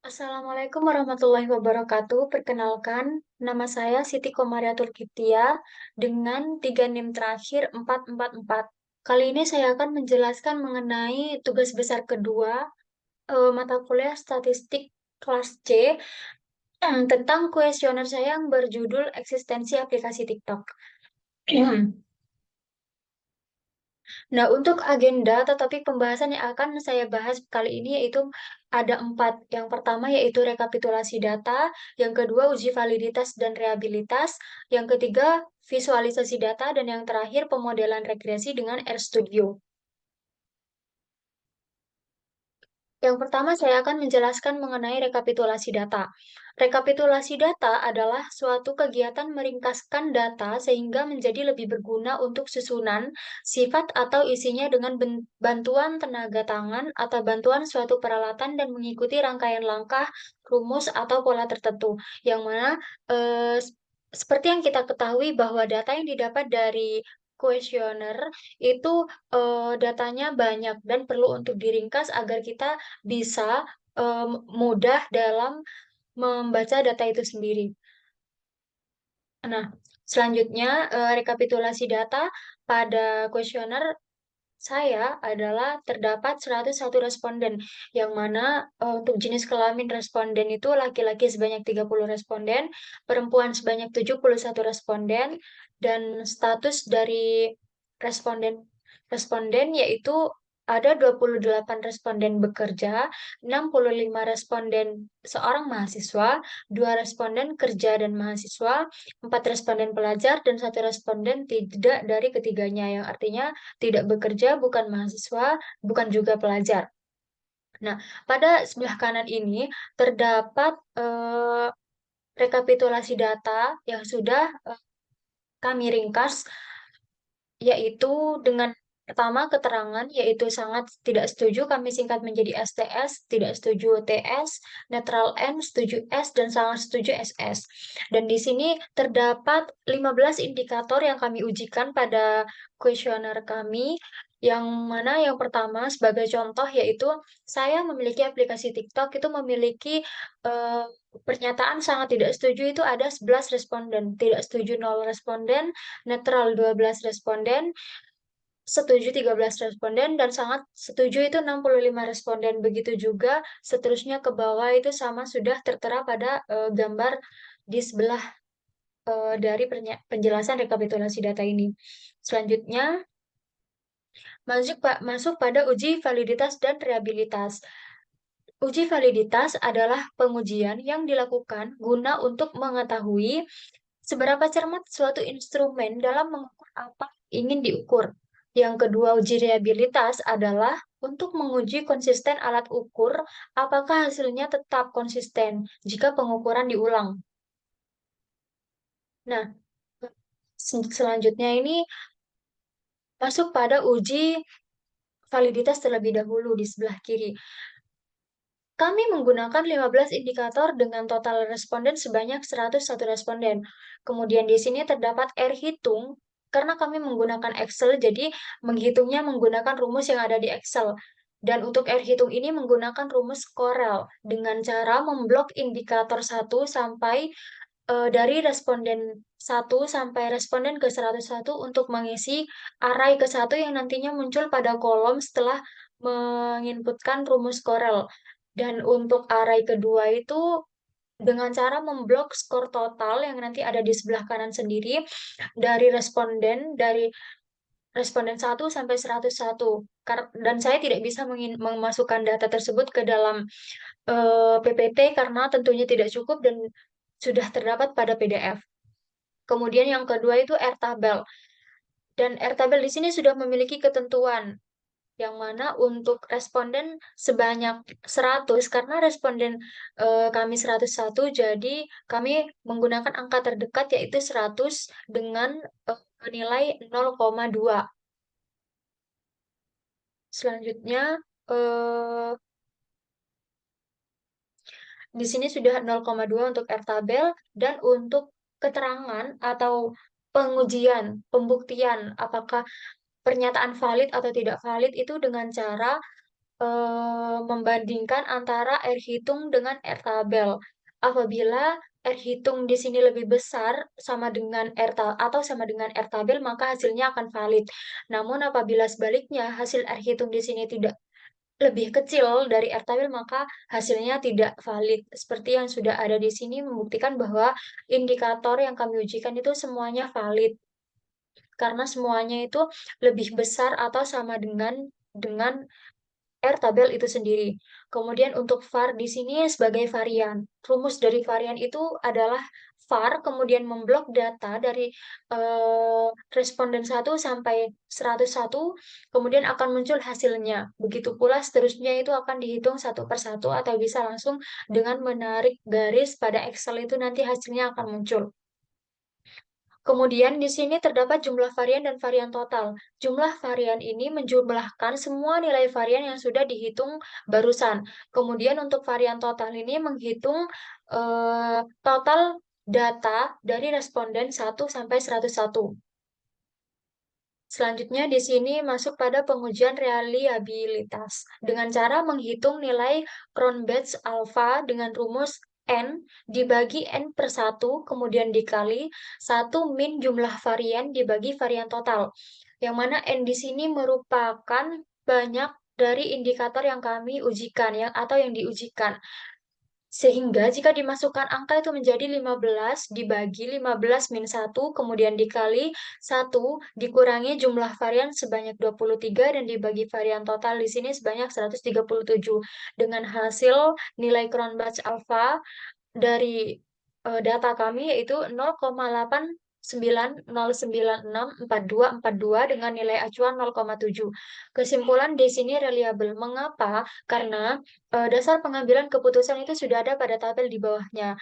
Assalamualaikum warahmatullahi wabarakatuh. Perkenalkan, nama saya Siti Komariatul Kiptia dengan 3 NIM terakhir 444. Kali ini saya akan menjelaskan mengenai tugas besar kedua mata kuliah Statistik kelas C tentang kuesioner saya yang berjudul Eksistensi Aplikasi TikTok. Nah, untuk agenda tetapi pembahasan yang akan saya bahas kali ini yaitu ada 4. Yang pertama yaitu rekapitulasi data, yang kedua uji validitas dan rehabilitas, yang ketiga visualisasi data, dan yang terakhir pemodelan regresi dengan RStudio. Yang pertama, saya akan menjelaskan mengenai rekapitulasi data. Rekapitulasi data adalah suatu kegiatan meringkaskan data sehingga menjadi lebih berguna untuk susunan, sifat, atau isinya dengan bantuan tenaga tangan atau bantuan suatu peralatan dan mengikuti rangkaian langkah, rumus, atau pola tertentu. Yang mana, eh, seperti yang kita ketahui bahwa data yang didapat dari kuesioner itu datanya banyak dan perlu untuk diringkas agar kita bisa mudah dalam membaca data itu sendiri. Nah, selanjutnya rekapitulasi data pada kuesioner saya adalah terdapat 101 responden, yang mana untuk jenis kelamin responden itu laki-laki sebanyak 30 responden, perempuan sebanyak 71 responden, dan status dari responden responden yaitu ada 28 responden bekerja, 65 responden seorang mahasiswa, 2 responden kerja dan mahasiswa, 4 responden pelajar, dan 1 responden tidak dari ketiganya, yang artinya tidak bekerja, bukan mahasiswa, bukan juga pelajar. Nah, pada sebelah kanan ini terdapat rekapitulasi data yang sudah kami ringkas, yaitu dengan pertama keterangan, yaitu sangat tidak setuju, kami singkat menjadi STS, tidak setuju TS, netral N, setuju S, dan sangat setuju SS. Dan di sini terdapat 15 indikator yang kami ujikan pada kuesioner kami, yang mana yang pertama sebagai contoh yaitu saya memiliki aplikasi TikTok itu memiliki eh, pernyataan sangat tidak setuju itu ada 11 responden, tidak setuju 0 responden, netral 12 responden, setuju 13 responden, dan sangat setuju itu 65 responden. Begitu juga seterusnya ke bawah itu sama sudah tertera pada gambar di sebelah dari penjelasan rekapitulasi data ini. Selanjutnya masuk pada uji validitas dan rehabilitas. Uji validitas adalah pengujian yang dilakukan guna untuk mengetahui seberapa cermat suatu instrumen dalam mengukur apa yang ingin diukur. Yang kedua, uji reliabilitas adalah untuk menguji konsisten alat ukur, apakah hasilnya tetap konsisten jika pengukuran diulang. Nah, selanjutnya ini masuk pada uji validitas terlebih dahulu di sebelah kiri. Kami menggunakan 15 indikator dengan total responden sebanyak 101 responden. Kemudian di sini terdapat R hitung, karena kami menggunakan Excel, jadi menghitungnya menggunakan rumus yang ada di Excel. Dan untuk R hitung ini menggunakan rumus Corel dengan cara memblok indikator 1 sampai dari responden 1 sampai responden ke 101 untuk mengisi array ke 1 yang nantinya muncul pada kolom setelah menginputkan rumus Corel. Dan untuk array kedua itu dengan cara memblok skor total yang nanti ada di sebelah kanan sendiri dari responden 1 sampai 101. Dan saya tidak bisa memasukkan data tersebut ke dalam PPT karena tentunya tidak cukup dan sudah terdapat pada PDF. Kemudian yang kedua itu R-tabel. Dan R-tabel di sini sudah memiliki ketentuan yang mana untuk responden sebanyak 100, karena responden kami 101, jadi kami menggunakan angka terdekat yaitu 100 dengan nilai 0,2. Selanjutnya eh, di sini sudah 0,2 untuk R-tabel, dan untuk keterangan atau pengujian, pembuktian apakah pernyataan valid atau tidak valid itu dengan cara membandingkan antara R hitung dengan R tabel. Apabila R hitung di sini lebih besar sama dengan atau sama dengan R tabel, maka hasilnya akan valid. Namun apabila sebaliknya hasil R hitung di sini tidak lebih kecil dari R tabel, maka hasilnya tidak valid. Seperti yang sudah ada di sini membuktikan bahwa indikator yang kami ujikan itu semuanya valid karena semuanya itu lebih besar atau sama dengan R tabel itu sendiri. Kemudian untuk var di sini sebagai varian. Rumus dari varian itu adalah var, kemudian memblok data dari responden 1 sampai 101, kemudian akan muncul hasilnya. Begitu pula seterusnya itu akan dihitung satu per satu atau bisa langsung dengan menarik garis pada Excel itu nanti hasilnya akan muncul. Kemudian di sini terdapat jumlah varian dan varian total. Jumlah varian ini menjumlahkan semua nilai varian yang sudah dihitung barusan. Kemudian untuk varian total ini menghitung total data dari responden 1 sampai 101. Selanjutnya di sini masuk pada pengujian reliabilitas dengan cara menghitung nilai Cronbach's alpha dengan rumus N dibagi N per 1, kemudian dikali 1 min jumlah varian dibagi varian total. Yang mana N di sini merupakan banyak dari indikator yang kami ujikan atau yang diujikan. Sehingga jika dimasukkan angka itu menjadi 15 dibagi 15 min 1, kemudian dikali 1 dikurangi jumlah varian sebanyak 23 dan dibagi varian total di sini sebanyak 137. Dengan hasil nilai Cronbach alpha dari data kami yaitu 0,890964242 dengan nilai acuan 0,7. Kesimpulan di sini reliable. Mengapa? Karena dasar pengambilan keputusan itu sudah ada pada tabel di bawahnya.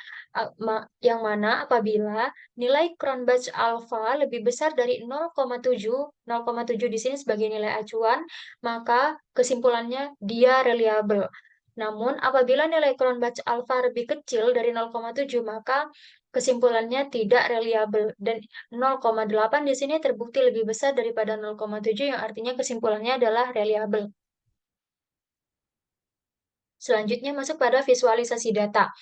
Yang mana apabila nilai Cronbach alpha lebih besar dari 0,7, 0,7 di sini sebagai nilai acuan, maka kesimpulannya dia reliable. Namun, apabila nilai Cronbach alpha lebih kecil dari 0,7, maka kesimpulannya tidak reliable. Dan 0,8 di sini terbukti lebih besar daripada 0,7, yang artinya kesimpulannya adalah reliable. Selanjutnya masuk pada visualisasi data.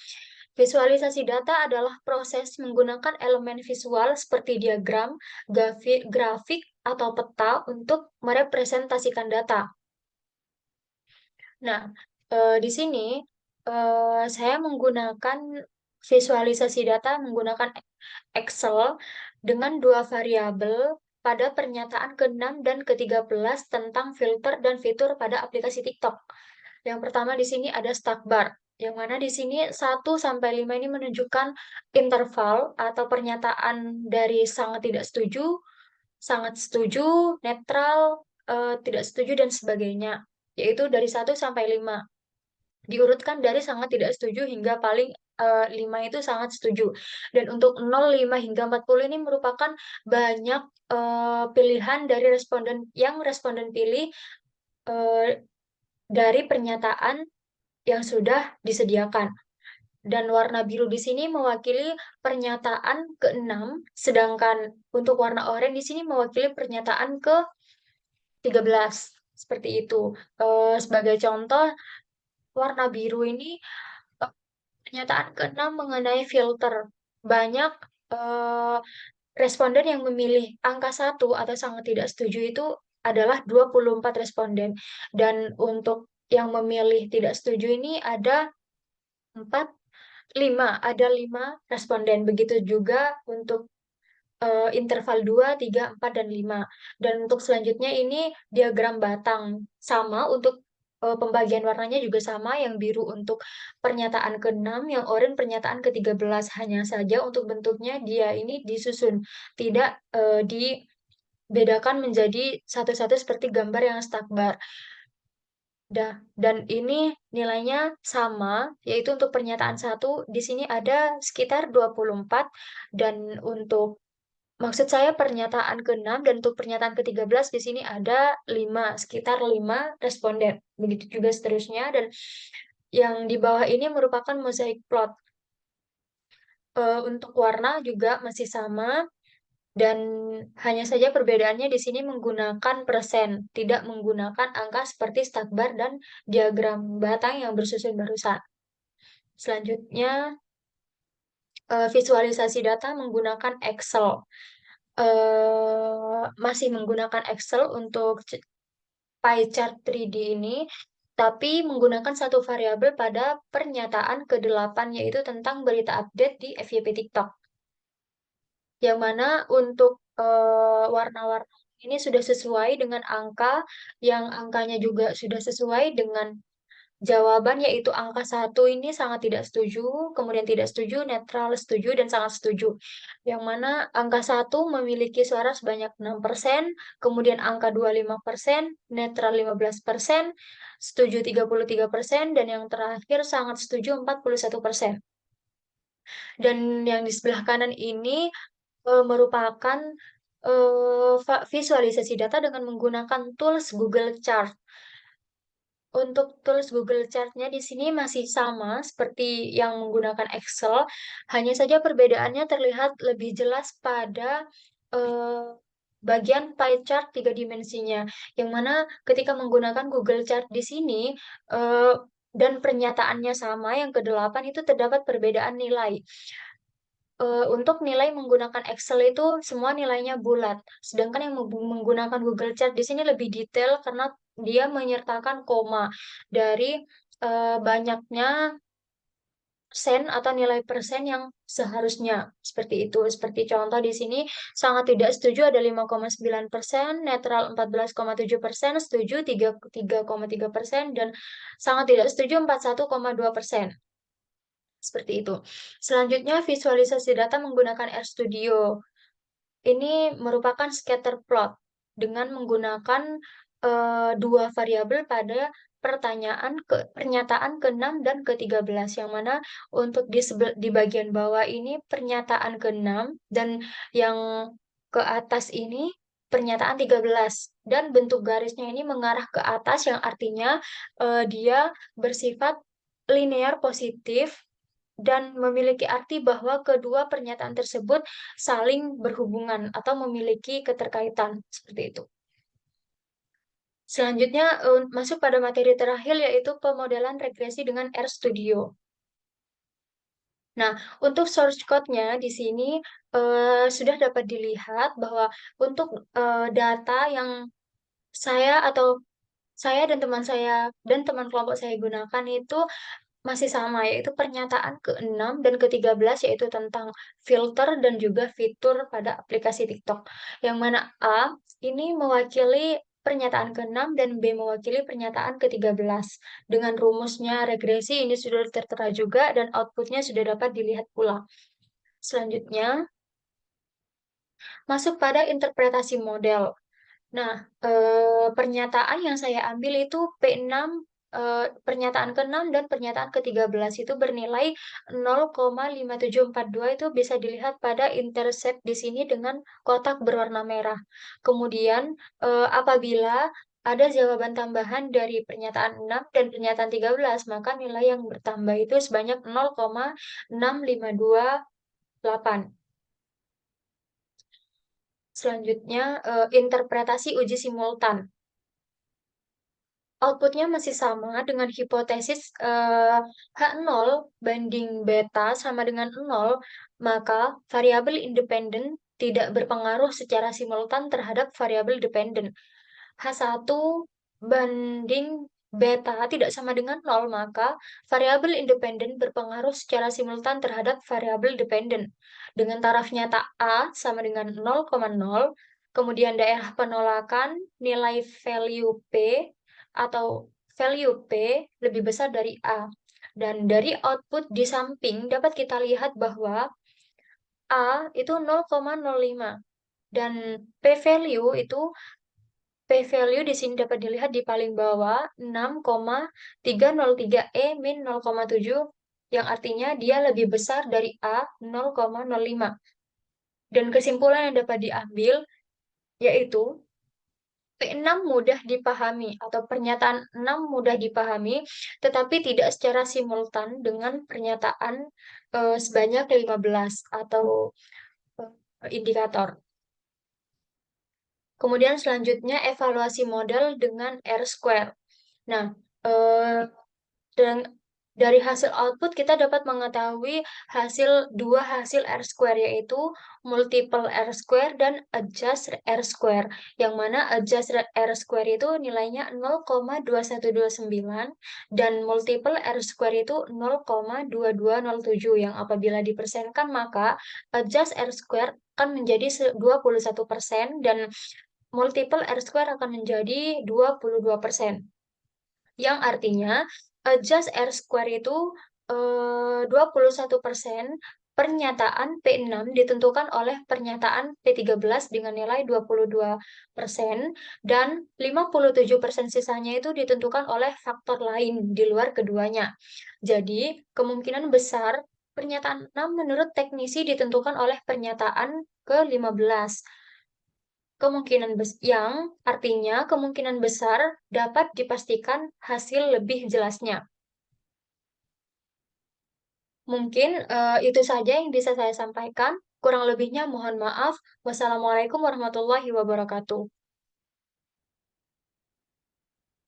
Visualisasi data adalah proses menggunakan elemen visual seperti diagram, grafik, atau peta untuk merepresentasikan data. Nah, di sini saya menggunakan visualisasi data menggunakan Excel dengan dua variabel pada pernyataan ke-6 dan ke-13 tentang filter dan fitur pada aplikasi TikTok. Yang pertama di sini ada stack bar, yang mana di sini 1 sampai 5 ini menunjukkan interval atau pernyataan dari sangat setuju, netral, tidak setuju, dan sebagainya, yaitu dari 1 sampai 5. Diurutkan dari sangat tidak setuju hingga paling 5 itu sangat setuju. Dan untuk 0, 5, hingga 40 ini merupakan banyak pilihan dari responden pilih eh, dari pernyataan yang sudah disediakan. Dan warna biru di sini mewakili pernyataan ke-6, sedangkan untuk warna oranye di sini mewakili pernyataan ke-13. Seperti itu. Sebagai contoh, warna biru ini pernyataan ke-6 mengenai filter. Banyak eh, responden yang memilih angka 1 atau sangat tidak setuju itu adalah 24 responden. Dan untuk yang memilih tidak setuju ini ada 4, 5. Ada 5 responden. Begitu juga untuk interval 2, 3, 4, dan 5. Dan untuk selanjutnya ini diagram batang. Sama untuk pembagian warnanya juga sama, yang biru untuk pernyataan ke-6, yang oranye pernyataan ke-13. Hanya saja untuk bentuknya dia ini disusun, tidak dibedakan menjadi satu-satu seperti gambar yang stack bar. Dan ini nilainya sama, yaitu untuk pernyataan 1 di sini ada sekitar 24, dan untuk maksud saya pernyataan ke-6 dan untuk pernyataan ke-13 di sini ada 5, sekitar 5 responden. Begitu juga seterusnya, dan yang di bawah ini merupakan mosaic plot. Untuk warna juga masih sama. Dan hanya saja perbedaannya di sini menggunakan persen, tidak menggunakan angka seperti stat bar dan diagram batang yang bersusun barusan. Selanjutnya, visualisasi data menggunakan Excel. Masih menggunakan Excel untuk pie chart 3D ini, tapi menggunakan satu variabel pada pernyataan ke-8, yaitu tentang berita update di FYP TikTok. Yang mana untuk warna-warna ini sudah sesuai dengan angka, yang angkanya juga sudah sesuai dengan jawaban, yaitu angka 1 ini sangat tidak setuju, kemudian tidak setuju, netral, setuju, dan sangat setuju. Yang mana angka 1 memiliki suara sebanyak 6%, kemudian angka 2 5%, netral 15%, setuju 33%, dan yang terakhir sangat setuju 41%. Dan yang di sebelah kanan ini merupakan visualisasi data dengan menggunakan tools Google Chart. Untuk tools Google Chart-nya di sini masih sama seperti yang menggunakan Excel, hanya saja perbedaannya terlihat lebih jelas pada eh, bagian pie chart 3 dimensinya, yang mana ketika menggunakan Google Chart di sini eh, dan pernyataannya sama, yang ke-8 itu terdapat perbedaan nilai. Untuk nilai menggunakan Excel itu semua nilainya bulat, sedangkan yang menggunakan Google Chart di sini lebih detail karena dia menyertakan koma dari banyaknya sen atau nilai persen yang seharusnya seperti itu. Seperti contoh di sini, sangat tidak setuju ada 5,9%, netral 14,7%, setuju 3,3%, dan sangat tidak setuju 41,2%. Seperti itu. Selanjutnya, visualisasi data menggunakan RStudio. Ini merupakan scatter plot dengan menggunakan dua variabel pada pernyataan ke-6 dan ke-13, yang mana untuk di bagian bawah ini pernyataan ke-6 dan yang ke atas ini pernyataan 13, dan bentuk garisnya ini mengarah ke atas yang artinya dia bersifat linear positif dan memiliki arti bahwa kedua pernyataan tersebut saling berhubungan atau memiliki keterkaitan seperti itu. Selanjutnya masuk pada materi terakhir, yaitu pemodelan regresi dengan RStudio. Nah, untuk source code-nya di sini sudah dapat dilihat bahwa untuk data yang saya dan teman saya dan teman kelompok saya gunakan itu masih sama, yaitu pernyataan ke-6 dan ke-13, yaitu tentang filter dan juga fitur pada aplikasi TikTok. Yang mana A ini mewakili pernyataan ke-6 dan B mewakili pernyataan ke-13. Dengan rumusnya regresi ini sudah tertera juga dan outputnya sudah dapat dilihat pula. Selanjutnya, masuk pada interpretasi model. Nah, pernyataan yang saya ambil itu P6, pernyataan ke-6 dan pernyataan ke-13 itu bernilai 0,5742, itu bisa dilihat pada intercept di sini dengan kotak berwarna merah. Kemudian, apabila ada jawaban tambahan dari pernyataan 6 dan pernyataan 13, maka nilai yang bertambah itu sebanyak 0,6528. Selanjutnya, interpretasi uji simultan. Outputnya masih sama dengan hipotesis H0 banding beta sama dengan 0, maka variabel independen tidak berpengaruh secara simultan terhadap variabel dependen. H1 banding beta tidak sama dengan 0, maka variabel independen berpengaruh secara simultan terhadap variabel dependen. Dengan taraf nyata A sama dengan 0,0, kemudian daerah penolakan nilai value P atau value P lebih besar dari A. Dan dari output di samping dapat kita lihat bahwa A itu 0,05 dan P value di sini dapat dilihat di paling bawah 6,303 E min 0,7, yang artinya dia lebih besar dari A 0,05. Dan kesimpulan yang dapat diambil yaitu P6 mudah dipahami atau pernyataan 6 mudah dipahami, tetapi tidak secara simultan dengan pernyataan sebanyak 15 atau indikator. Kemudian selanjutnya evaluasi model dengan R-square. Nah, eh, dan dari hasil output kita dapat mengetahui dua hasil R-square, yaitu multiple R-square dan adjust R-square. Yang mana adjust R-square itu nilainya 0,2129 dan multiple R-square itu 0,2207, yang apabila dipersenkan maka adjust R-square akan menjadi 21% dan multiple R-square akan menjadi 22%. Yang artinya adjust R-square itu 21%, pernyataan P6 ditentukan oleh pernyataan P13 dengan nilai 22%, dan 57% sisanya itu ditentukan oleh faktor lain di luar keduanya. Jadi, kemungkinan besar pernyataan 6 menurut teknisi ditentukan oleh pernyataan ke-15. Yang artinya kemungkinan besar dapat dipastikan hasil lebih jelasnya. Mungkin itu saja yang bisa saya sampaikan. Kurang lebihnya mohon maaf. Wassalamualaikum warahmatullahi wabarakatuh.